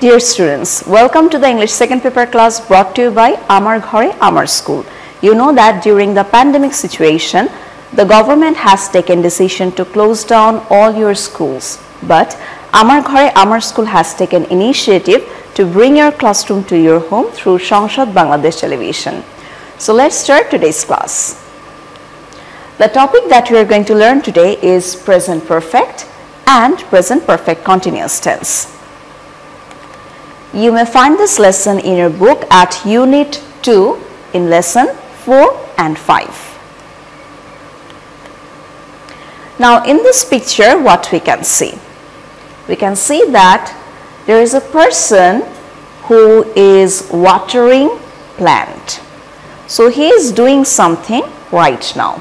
Dear students, welcome to the English second paper class brought to you by Amar Ghore Amar School. You know that during the pandemic situation, the government has taken decision to close down all your schools. But Amar Ghore Amar School has taken initiative to bring your classroom to your home through Sangsad Bangladesh Television. So let's start today's class. The topic that we are going to learn today is present perfect and present perfect continuous tense. You may find this lesson in your book at Unit 2 in Lesson 4 and 5. Now in this picture, what we can see? We can see that there is a person who is watering plant. So he is doing something right now.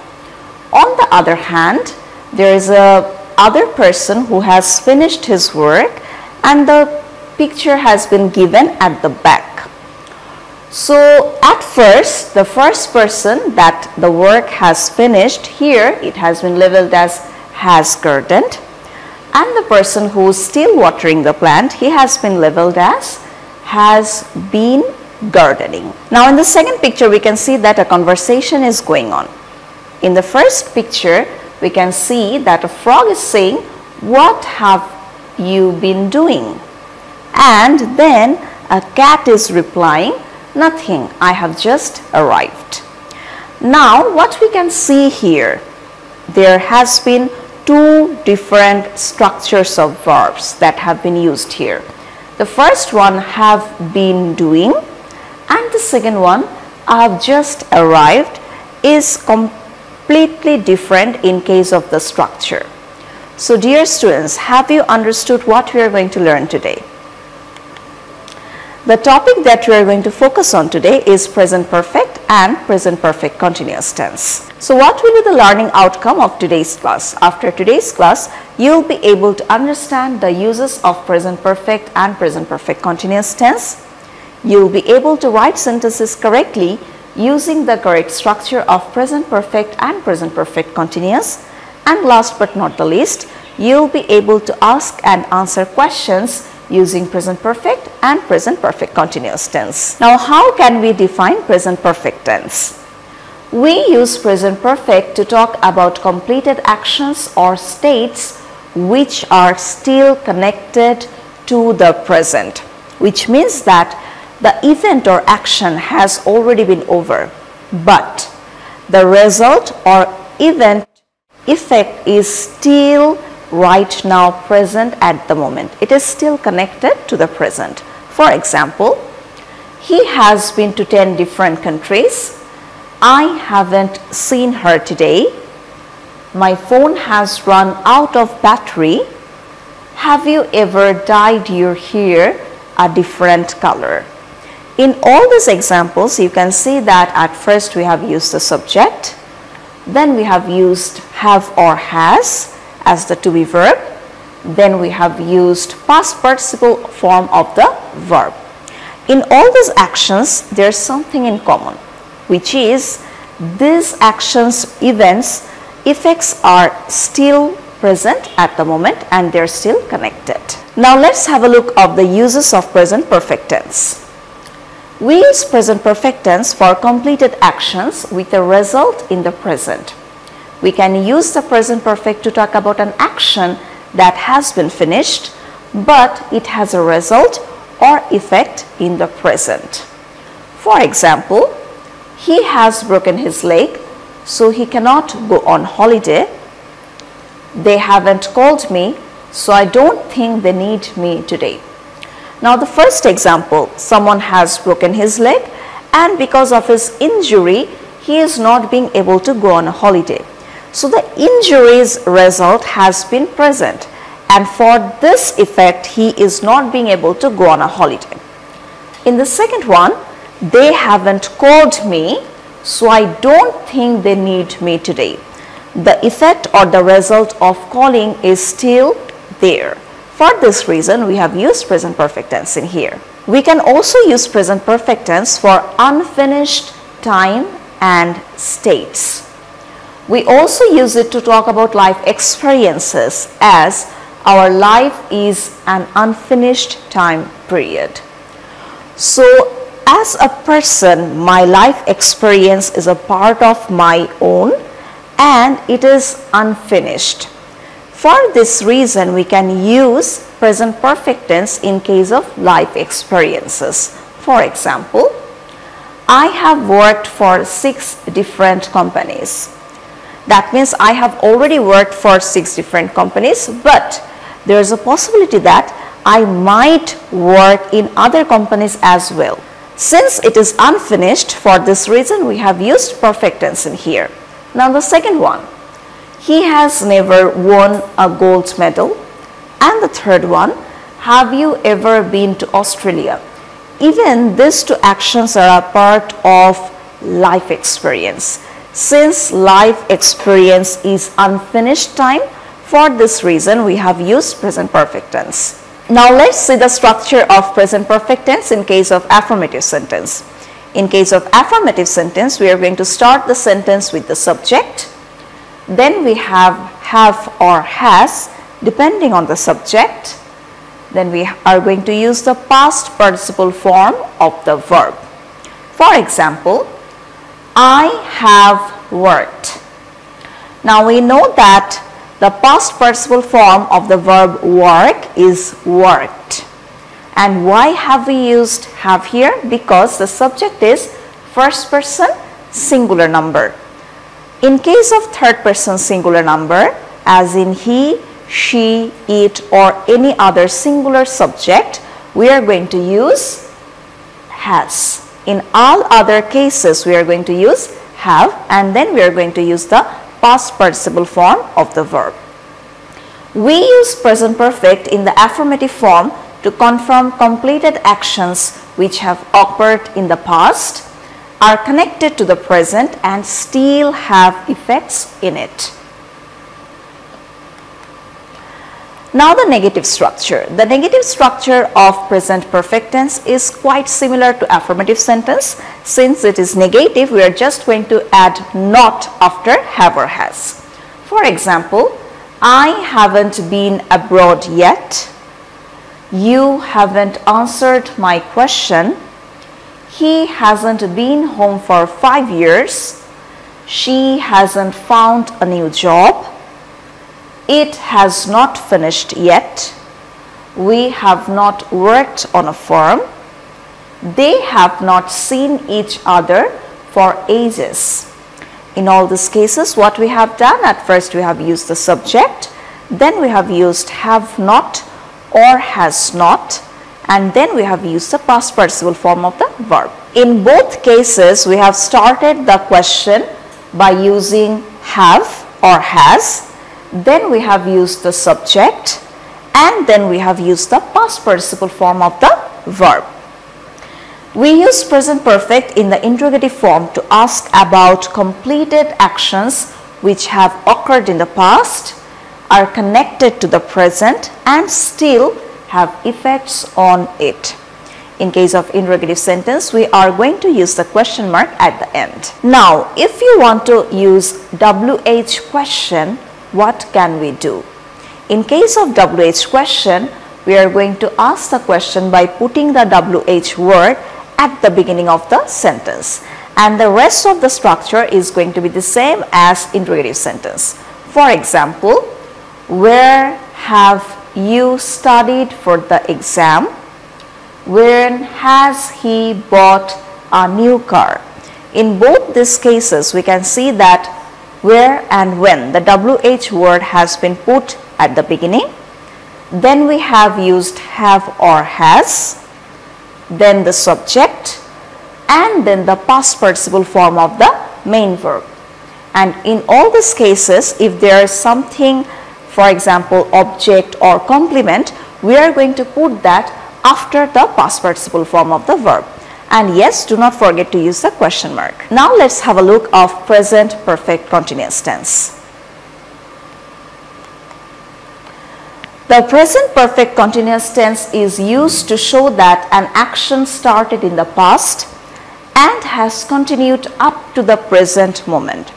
On the other hand, there is a other person who has finished his work and the picture has been given at the back. So at first, the first person that the work has finished, here it has been labeled as has gardened, and the person who is still watering the plant, he has been labeled as has been gardening. Now in the second picture, we can see that a conversation is going on. In the first picture, we can see that a frog is saying, "What have you been doing?" And then a cat is replying, "Nothing, I have just arrived." Now what we can see here, there has been two different structures of verbs that have been used here. The first one, have been doing, and the second one, I have just arrived, is completely different in case of the structure. So dear students, have you understood what we are going to learn today? The topic that we are going to focus on today is present perfect and present perfect continuous tense. So what will be the learning outcome of today's class? After today's class, you will be able to understand the uses of present perfect and present perfect continuous tense. You will be able to write sentences correctly using the correct structure of present perfect and present perfect continuous. And last but not the least, you will be able to ask and answer questions using present perfect and present perfect continuous tense. Now how can we define present perfect tense? We use present perfect to talk about completed actions or states which are still connected to the present, which means that the event or action has already been over, but the result or event effect is still right now present at the moment. It is still connected to the present. For example, he has been to 10 different countries. I haven't seen her today. My phone has run out of battery. Have you ever dyed your hair a different color? In all these examples, you can see that at first we have used the subject, then we have used have or has as the to be verb, then we have used past participle form of the verb. In all these actions, there is something in common, which is these actions, events, effects are still present at the moment and they are still connected. Now let's have a look of the uses of present perfect tense. We use present perfect tense for completed actions with a result in the present. We can use the present perfect to talk about an action that has been finished, but it has a result or effect in the present. For example, he has broken his leg, so he cannot go on holiday. They haven't called me, so I don't think they need me today. Now the first example, someone has broken his leg and because of his injury, he is not being able to go on a holiday. So the injury's result has been present, and for this effect, he is not being able to go on a holiday. In the second one, they haven't called me, so I don't think they need me today. The effect or the result of calling is still there. For this reason, we have used present perfect tense in here. We can also use present perfect tense for unfinished time and states. We also use it to talk about life experiences as our life is an unfinished time period. So as a person, my life experience is a part of my own and it is unfinished. For this reason, we can use present perfect tense in case of life experiences. For example, I have worked for 6 different companies. That means I have already worked for 6 different companies, but there is a possibility that I might work in other companies as well. Since it is unfinished, for this reason we have used perfect tense in here. Now the second one, he has never won a gold medal. And the third one, have you ever been to Australia? Even these 2 actions are a part of life experience. Since life experience is unfinished time, for this reason we have used present perfect tense. Now let's see the structure of present perfect tense in case of affirmative sentence. In case of affirmative sentence, we are going to start the sentence with the subject. Then we have or has depending on the subject. Then we are going to use the past participle form of the verb. For example, I have worked. Now we know that the past participle form of the verb work is worked. And why have we used have here? Because the subject is first person singular number. In case of third person singular number, as in he, she, it or any other singular subject, we are going to use has. In all other cases, we are going to use have and then we are going to use the past participle form of the verb. We use present perfect in the affirmative form to confirm completed actions which have occurred in the past, are connected to the present and still have effects in it. Now the negative structure. The negative structure of present perfect tense is quite similar to affirmative sentence. Since it is negative, we are just going to add not after have or has. For example, I haven't been abroad yet. You haven't answered my question. He hasn't been home for 5 years. She hasn't found a new job. It has not finished yet. We have not worked on a firm. They have not seen each other for ages. In all these cases, what we have done, at first we have used the subject, then we have used have not or has not, and then we have used the past participle form of the verb. In both cases, we have started the question by using have or has, then we have used the subject, and then we have used the past participle form of the verb. We use present perfect in the interrogative form to ask about completed actions which have occurred in the past, are connected to the present and still have effects on it. In case of interrogative sentence, we are going to use the question mark at the end. Now, if you want to use WH question, what can we do? In case of WH question, we are going to ask the question by putting the WH word at the beginning of the sentence, and the rest of the structure is going to be the same as interrogative sentence. For example, where have you studied for the exam? When has he bought a new car? In both these cases, we can see that where and when the WH word has been put at the beginning. Then we have used have or has, then the subject, and then the past participle form of the main verb. And in all these cases, if there is something, for example, object or complement, we are going to put that after the past participle form of the verb. And yes, do not forget to use the question mark. Now let's have a look of present perfect continuous tense. The present perfect continuous tense is used to show that an action started in the past and has continued up to the present moment.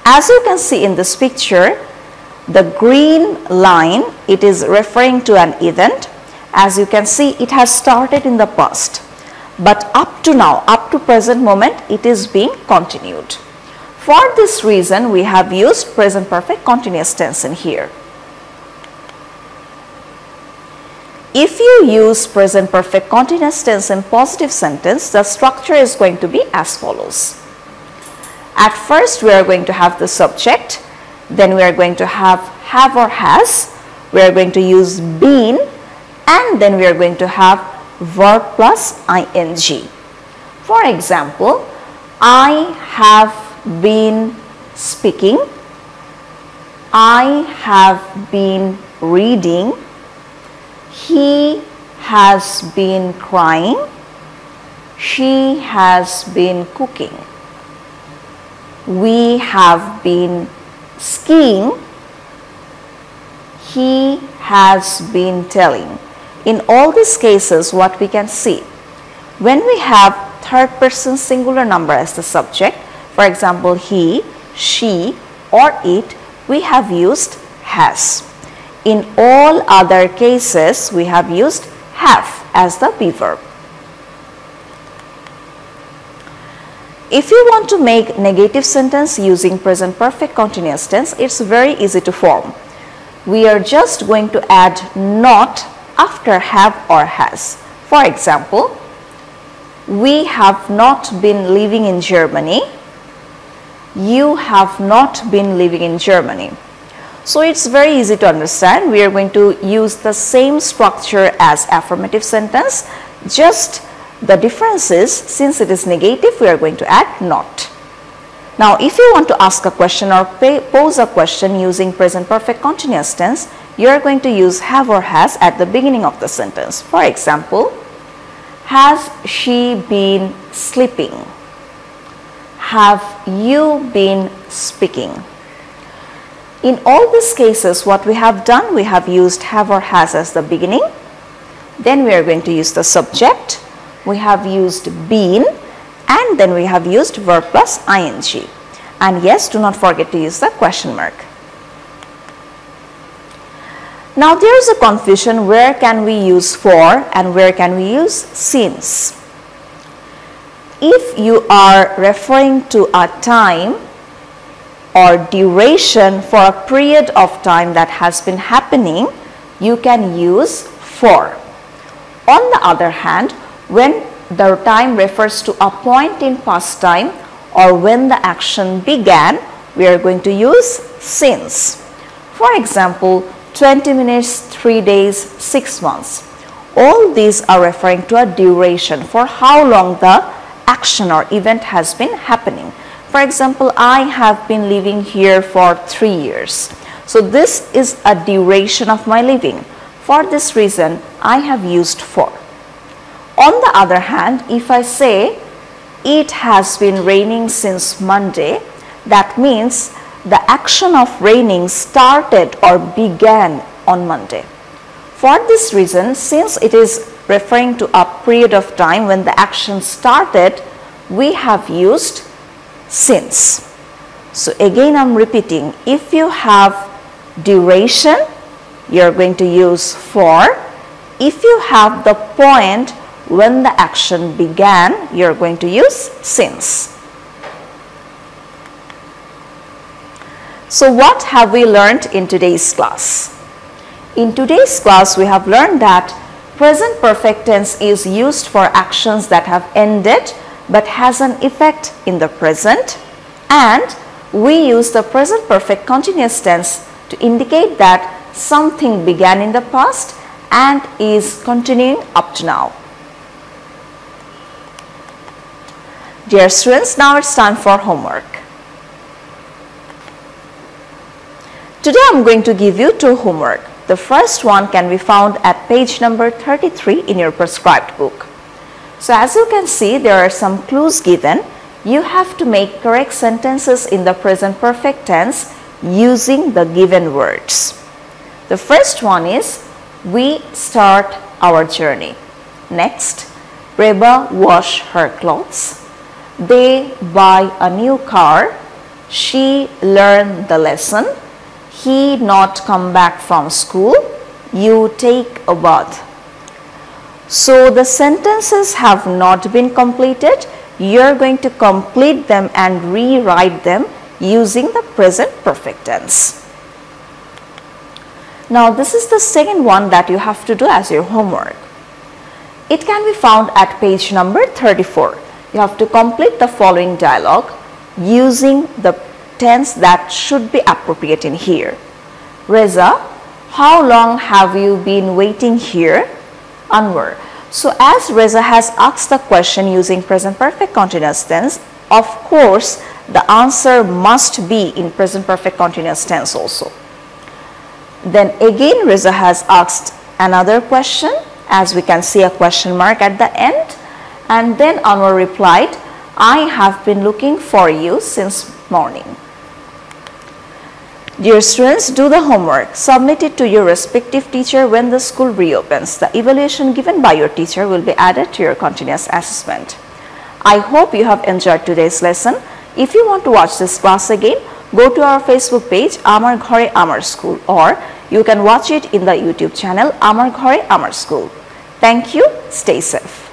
As you can see in this picture, The green line, it is referring to an event. As you can see, it has started in the past, but up to now, up to present moment, it is being continued. For this reason, we have used present perfect continuous tense in here. If you use present perfect continuous tense in positive sentence, the structure is going to be as follows. At first, we are going to have the subject, then we are going to have or has, we are going to use been, and then we are going to have verb plus ing. For example, I have been speaking, I have been reading, he has been crying, she has been cooking, we have been skiing, he has been telling. In all these cases, what we can see, when we have third person singular number as the subject, for example, he, she, or it, we have used has. In all other cases, we have used have as the be verb. If you want to make negative sentence using present perfect continuous tense, it's very easy to form. We are just going to add not after have or has. For example, we have not been living in Germany, you have not been living in Germany. So it's very easy to understand. We are going to use the same structure as affirmative sentence, just the difference is, since it is negative, we are going to add not. Now, if you want to ask a question or pose a question using present perfect continuous tense, you are going to use have or has at the beginning of the sentence. For example, has she been sleeping? Have you been speaking? In all these cases, what we have done, we have used have or has as the beginning. Then we are going to use the subject. We have used been, and then we have used verb plus ing. And yes, do not forget to use the question mark. Now there is a confusion, where can we use for and where can we use since. If you are referring to a time or duration for a period of time that has been happening, you can use for. On the other hand, when the time refers to a point in past time or when the action began, we are going to use since. For example, 20 minutes, 3 days, 6 months. All these are referring to a duration for how long the action or event has been happening. For example, I have been living here for 3 years. So this is a duration of my living. For this reason, I have used for. On the other hand, if I say it has been raining since Monday, that means the action of raining started or began on Monday. For this reason, since it is referring to a period of time when the action started, we have used since. So again, I'm repeating, if you have duration, you're going to use for. If you have the point when the action began, you're going to use since. So what have we learned in today's class? In today's class, we have learned that present perfect tense is used for actions that have ended but has an effect in the present, and we use the present perfect continuous tense to indicate that something began in the past and is continuing up to now. Dear students, now it's time for homework. Today I'm going to give you 2 homework. The first one can be found at page number 33 in your prescribed book. So as you can see, there are some clues given. You have to make correct sentences in the present perfect tense using the given words. The first one is, we start our journey. Next, Reba wash her clothes. They buy a new car. She learned the lesson. he not come back from school, you take a bath. So the sentences have not been completed. You are going to complete them and rewrite them using the present perfect tense. Now this is the second one that you have to do as your homework. It can be found at page number 34. You have to complete the following dialogue using the tense that should be appropriate in here. Reza, how long have you been waiting here? Anwar. So as Reza has asked the question using present perfect continuous tense, of course the answer must be in present perfect continuous tense also. Then again Reza has asked another question, as we can see a question mark at the end, and then Anwar replied, I have been looking for you since morning. Dear students, do the homework. Submit it to your respective teacher when the school reopens. The evaluation given by your teacher will be added to your continuous assessment. I hope you have enjoyed today's lesson. If you want to watch this class again, go to our Facebook page Amar Ghore Amar School, or you can watch it in the YouTube channel Amar Ghore Amar School. Thank you. Stay safe.